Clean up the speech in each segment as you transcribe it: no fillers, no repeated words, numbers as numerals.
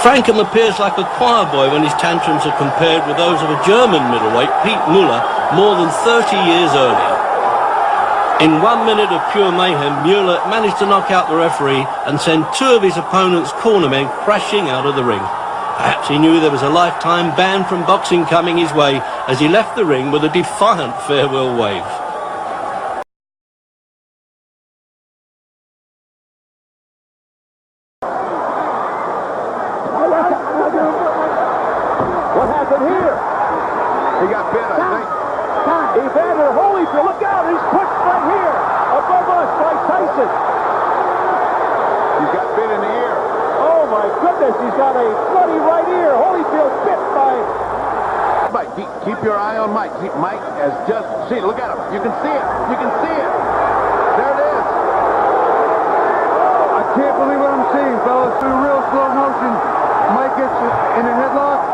Frankham appears like a choir boy when his tantrums are compared with those of a German middleweight, Pete Müller, more than 30 years earlier. In 1 minute of pure mayhem, Müller managed to knock out the referee and send two of his opponent's cornermen crashing out of the ring. Perhaps he knew there was a lifetime ban from boxing coming his way as he left the ring with a defiant farewell wave. What happened here? He got bit, I think. Evander Holyfield, look out! He's pushed right here, above us by Tyson. He's got bit in the ear. Oh my goodness, he's got a bloody right ear. Holyfield bit by... Mike, keep your eye on Mike. Mike has just... See, look at him. You can see it. You can see it. There it is. I can't believe what I'm seeing, fellas. Through real slow motion, Mike gets in a headlock.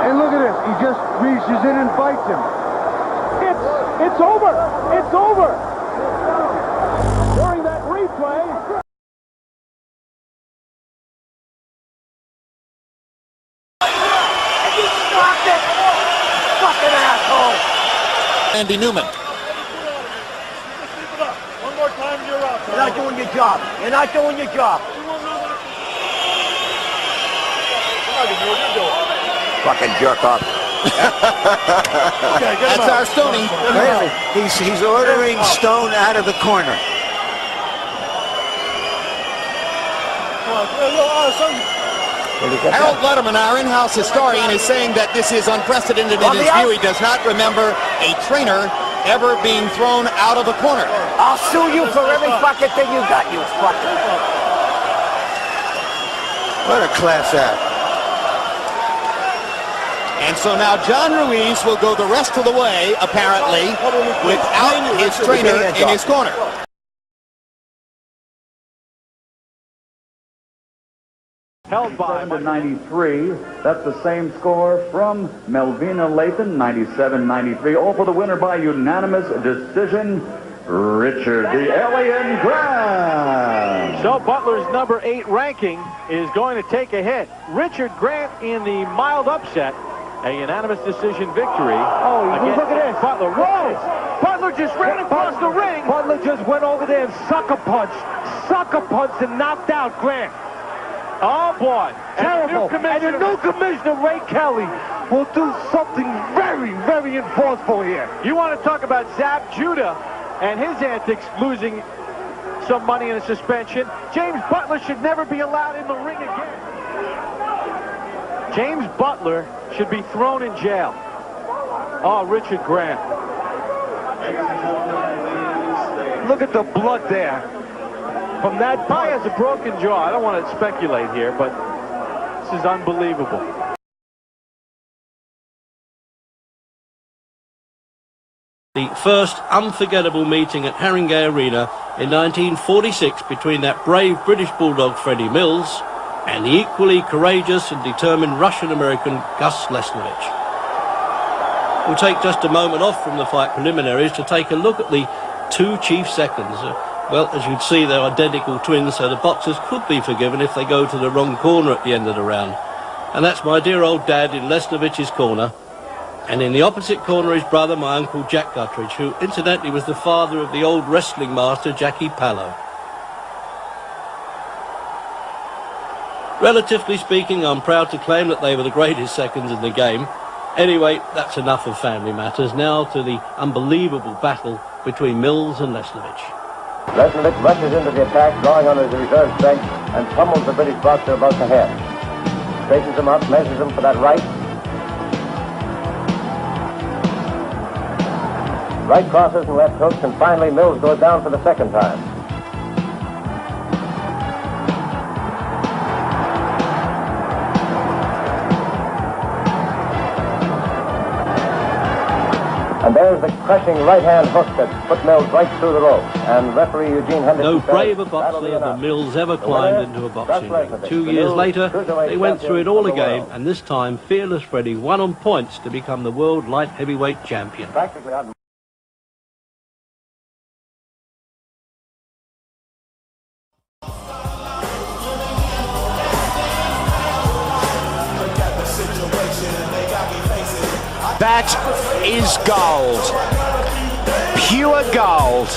And look at this. He just reaches in and bites him. It's over. It's over. During that replay... Fucking asshole! Andy Newman. One more time, you're out. You're not doing your job. You're not doing your job. Fucking jerk off. That's our Stoney. Really? He's ordering Stone out of the corner. Harold Letterman, our in-house historian, is saying that this is unprecedented in his view. He does not remember a trainer ever being thrown out of a corner. I'll sue you for every fucking thing you got, you fucker. What a class act. And so now John Ruiz will go the rest of the way, apparently, without his trainer in his corner. Held by 93. That's the same score from Melvina Lathan, 97-93. All for the winner by unanimous decision, Richard the Alien Grant. So Butler's number 8 ranking is going to take a hit. Richard Grant in the mild upset. A unanimous decision victory. Oh, look at this. Butler. Whoa! Butler just ran across the ring. Butler just went over there and sucker punched and knocked out Grant. Oh, boy. Terrible. And the new commissioner, Ray Kelly, will do something very, very enforceful here. You want to talk about Zab Judah and his antics, losing some money in a suspension. James Butler should never be allowed in the ring again. James Butler should be thrown in jail. Oh, Richard Grant. Look at the blood there. From that Probably has a broken jaw. I don't want to speculate here, but this is unbelievable. The first unforgettable meeting at Haringey Arena in 1946 between that brave British bulldog Freddie Mills and the equally courageous and determined Russian-American Gus Lesnovich. We'll take just a moment off from the fight preliminaries to take a look at the two chief seconds. Well, as you'd see, they're identical twins, so the boxers could be forgiven if they go to the wrong corner at the end of the round. And that's my dear old dad in Lesnovich's corner. And in the opposite corner, his brother, my uncle Jack Guttridge, who incidentally was the father of the old wrestling master Jackie Pallow. Relatively speaking, I'm proud to claim that they were the greatest seconds in the game. Anyway, that's enough of family matters. Now to the unbelievable battle between Mills and Lesnovich. Lesnovich rushes into the attack, drawing on his reserve strength, and pummels the British boxer about the head. Straightens him up, measures him for that right. Right crosses and left hooks, and finally Mills goes down for the second time. And there's the crushing right-hand hook that put Mills right through the rope. And referee Eugene Henderson... No braver boxer than Mills ever climbed into a boxing ring. 2 years later, they went through it all again, and this time, fearless Freddie won on points to become the world light heavyweight champion. That is gold. Pure gold.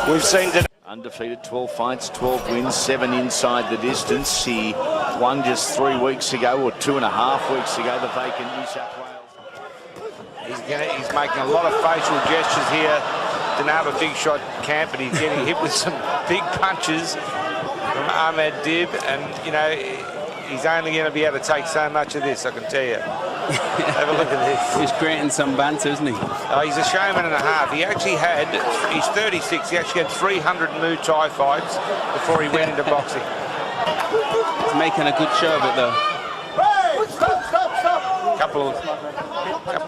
We've seen that. Undefeated, 12 fights, 12 wins, 7 inside the distance. He won just 3 weeks ago, or 2.5 weeks ago, the vacant New South Wales. He's making a lot of facial gestures here. Didn't have a big shot camp, but he's getting hit with some big punches from Ahmed Dib, and you know he's only going to be able to take so much of this, I can tell you. Have a look at this. He's creating some banter, isn't he? Oh, he's a showman and a half. He actually had, he's 36, he actually had 300 Muay Thai fights before he went into boxing. He's making a good show of it, though. Couple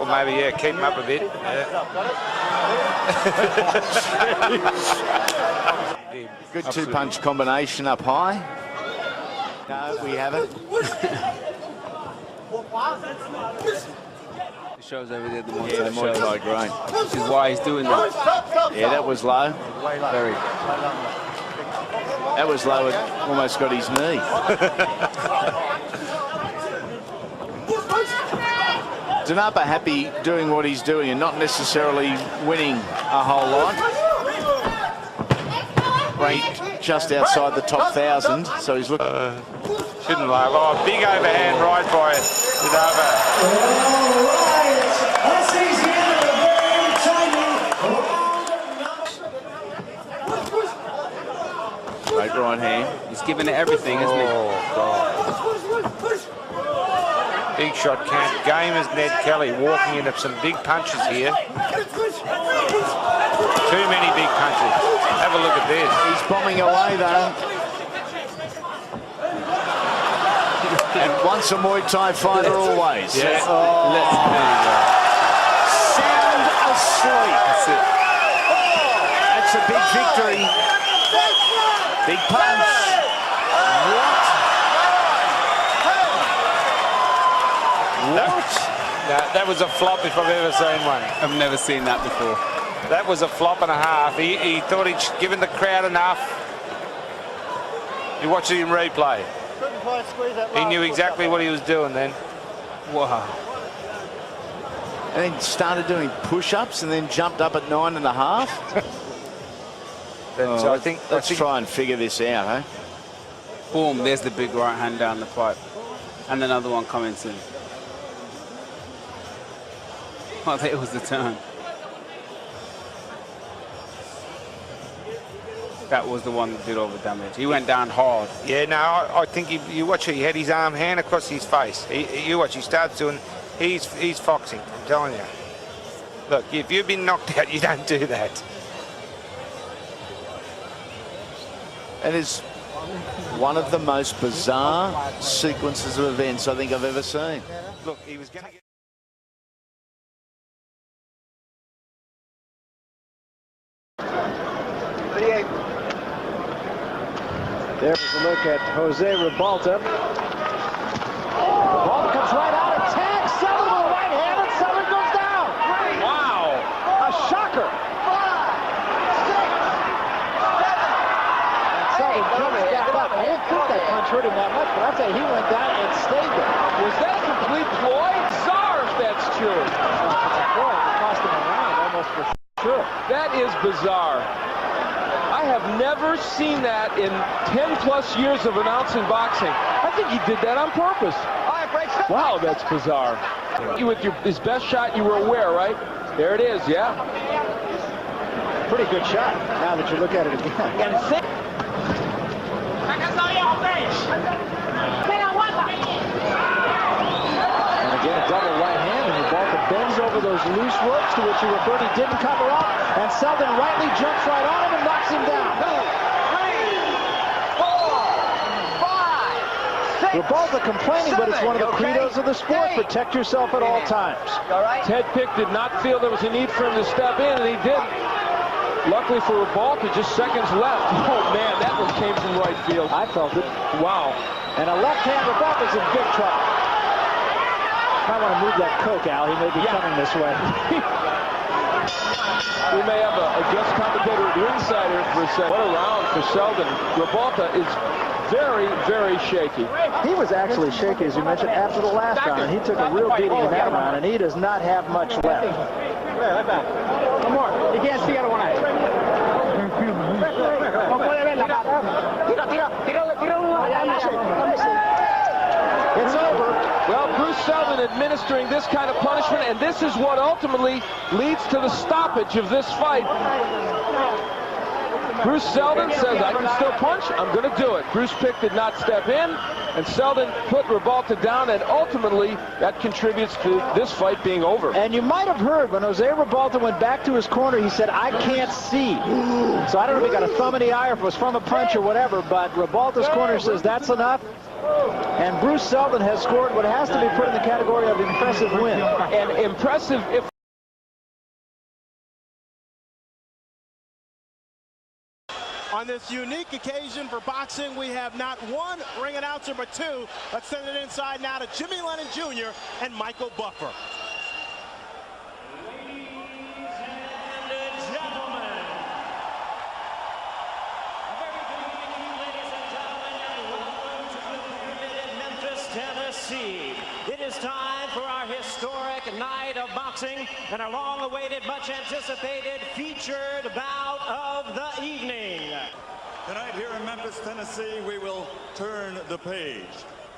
maybe, yeah, keep him up a bit. Good two-punch combination up high. No, we haven't. It shows over there the Muay Yeah, the Muay Thai grain. Which is why he's doing that. Yeah, that was low. Very. That was low. It almost got his knee. Danapa happy doing what he's doing and not necessarily winning a whole lot. Ranked just outside the top 1,000, so he's looking. Shouldn't laugh. Oh, big overhand right by Danapa. Great right hand. He's giving it everything, isn't he? Oh, God. Big shot camp. Game as Ned Kelly walking into some big punches here. Too many big punches. Have a look at this. He's bombing away though. And once a Muay Thai fighter, always. Yeah. Oh. Sound asleep. That's it. That's a big victory. Big punch. What? That was a flop if I've ever seen one. I've never seen that before. That was a flop and a half. He thought he'd given the crowd enough. You watch it in replay. He knew exactly what he was doing then. Wow. And then started doing push-ups and then jumped up at 9.5. So I think Let's try and figure this out, eh? Boom, there's the big right hand down the pipe. And another one coming soon. Oh, there was the turn. That was the one that did all the damage. He went down hard. Yeah, no, I think you watch it. He had his arm hand across his face. You watch. He starts doing. He's foxing. I'm telling you. Look, if you've been knocked out, you don't do that. And it's one of the most bizarre sequences of events I think I've ever seen. Look, he was going to get. There's a look at Jose Ribalta. Ribalta comes right out and tags Sullivan with a right hand, and Sullivan goes down. Wow. A shocker. 5, 6, 7. And Sullivan comes back up. I didn't think that punch hurt him that much, but I'd say he went down and stayed there. Was that a complete ploy? Bizarre if that's true. It's a ploy. It cost him a round almost for sure. That is bizarre. I have never seen that in 10-plus years of announcing boxing. I think he did that on purpose. Wow, that's bizarre. With his best shot, you were aware, right? There it is, yeah. Pretty good shot, now that you look at it again. And again, a double right hand, and Ribalta bends over those loose ropes to which Roberti didn't cover up, and Selden rightly jumps right on him and knocks him down. 2, 3, 4, 5, 6. Ribalta complaining, but it's one of the credos of the sport. Protect yourself at all times. Ted Pick did not feel there was a need for him to step in, and he didn't. Luckily for Ribalta, just seconds left. Oh, man, that one came from right field. I felt it. Wow. And a left hand, Ribalta's in big trouble. I want to move that coke, Al. He may be coming this way. We may have a guest commentator at ringside here for a second. What a round for Selden. Revolta is very, very shaky. He was actually shaky, as you mentioned, after the last round. And he took a real beating in that round, and he does not have much left. One more. You can't see out of one eye. It's over. Well, Bruce Selden administering this kind of punishment, and this is what ultimately leads to the stoppage of this fight. Bruce Selden says, I can still punch, I'm going to do it. Bruce Pick did not step in, and Selden put Revolta down, and ultimately that contributes to this fight being over. And you might have heard when Jose Revolta went back to his corner, he said, I can't see. So I don't know if he got a thumb in the eye or if it was from a punch or whatever, but Revolta's corner says that's enough. And Bruce Selden has scored what has to be put in the category of impressive win. And impressive if... On this unique occasion for boxing, we have not one ring announcer, but two. Let's send it inside now to Jimmy Lennon Jr. and Michael Buffer. Ladies and gentlemen, a very good evening to you, ladies and gentlemen, and welcome to the Pyramid in Memphis, Tennessee. It is time for our historic night of boxing and our long-awaited, much-anticipated featured bout of the evening. Tonight here in Memphis, Tennessee, we will turn the page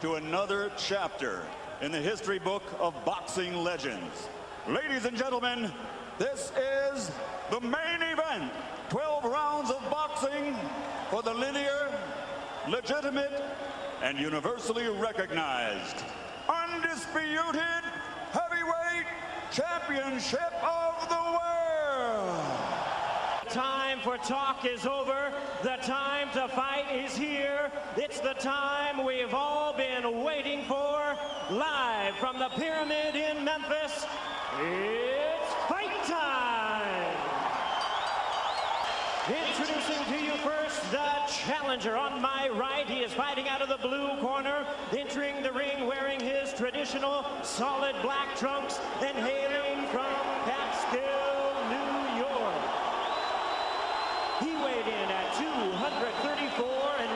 to another chapter in the history book of boxing legends. Ladies and gentlemen, this is the main event. 12 rounds of boxing for the linear, legitimate, and universally recognized, undisputed heavyweight championship of the world. Time for talk is over. The time to fight is here. It's the time we've all been waiting for. Live from the Pyramid in Memphis, it's fight time! Introducing to you first the challenger. On my right, he is fighting out of the blue corner, entering the ring wearing his traditional solid black trunks and hailing from Catskill, New York. He weighed in at 234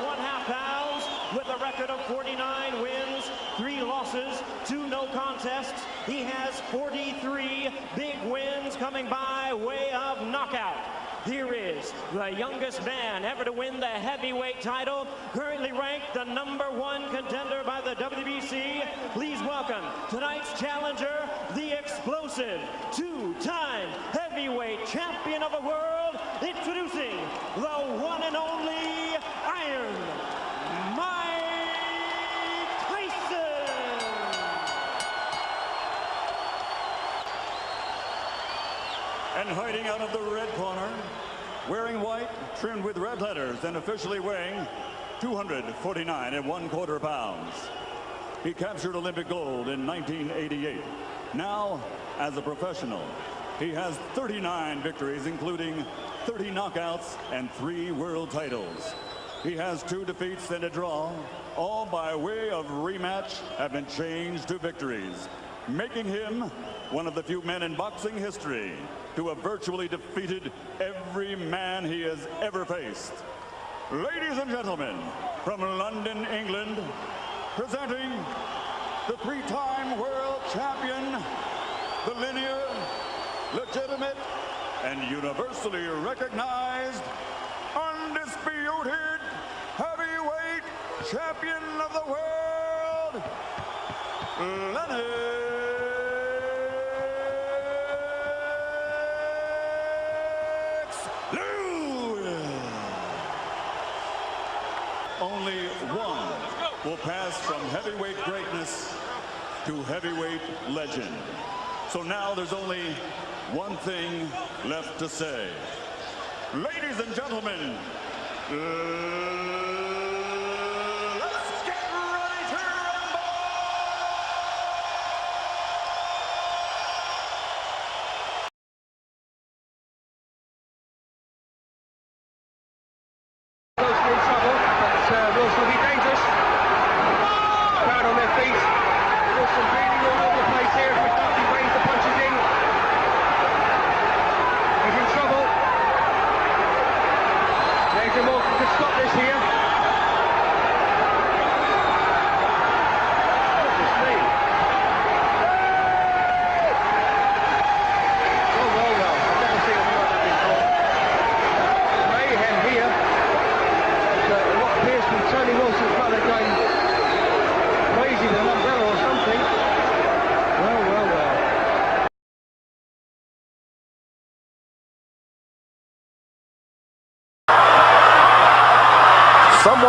1/2 pounds with a record of 49 wins, 3 losses, 2 no contests. He has 43 big wins coming by way of knockout. Here is the youngest man ever to win the heavyweight title, currently ranked the #1 contender by the WBC. Please welcome tonight's challenger, the explosive 2-time heavyweight champion of the world, introducing the one and only Iron Mike Tyson. And hiding out of the red corner, wearing white, trimmed with red letters, and officially weighing 249 1/4 pounds. He captured Olympic gold in 1988. Now, as a professional, he has 39 victories, including 30 knockouts and 3 world titles. He has 2 defeats and a draw, all by way of rematch have been changed to victories, making him one of the few men in boxing history to have virtually defeated every man he has ever faced. Ladies and gentlemen, from London, England, presenting the 3-time world champion, the linear, legitimate, and universally recognized, undisputed heavyweight champion of the world, Lennox Lewis. Only one will pass from heavyweight greatness to heavyweight legend. So now there's only one thing left to say. Ladies and gentlemen, let's get ready to rumble! Wilson will be dangerous. Crowd on their feet. Wilson really all over the place here. If we start to raise the punches in.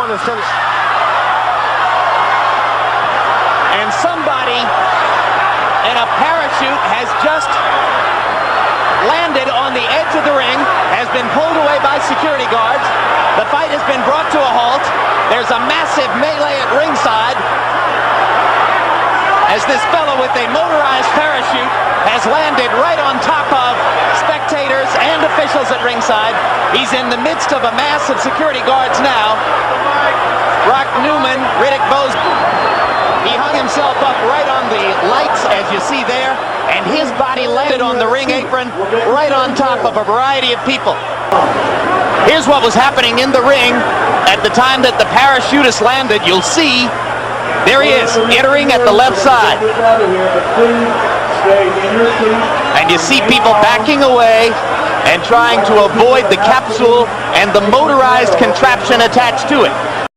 on instead of... And somebody in a parachute has just landed on the edge of the ring, has been pulled away by security guards. The fight has been brought to a halt. There's a massive melee at ringside as this fellow with a motorized parachute has landed right on top of spectators and officials at ringside. He's in the midst of a mass of security guards now. Brock Newman, Riddick Bowe, he hung himself up right on the lights, as you see there, and his body landed on the ring apron right on top of a variety of people. Here's what was happening in the ring at the time that the parachutist landed. You'll see, there he is, entering at the left side. And you see people backing away and trying to avoid the capsule and the motorized contraption attached to it.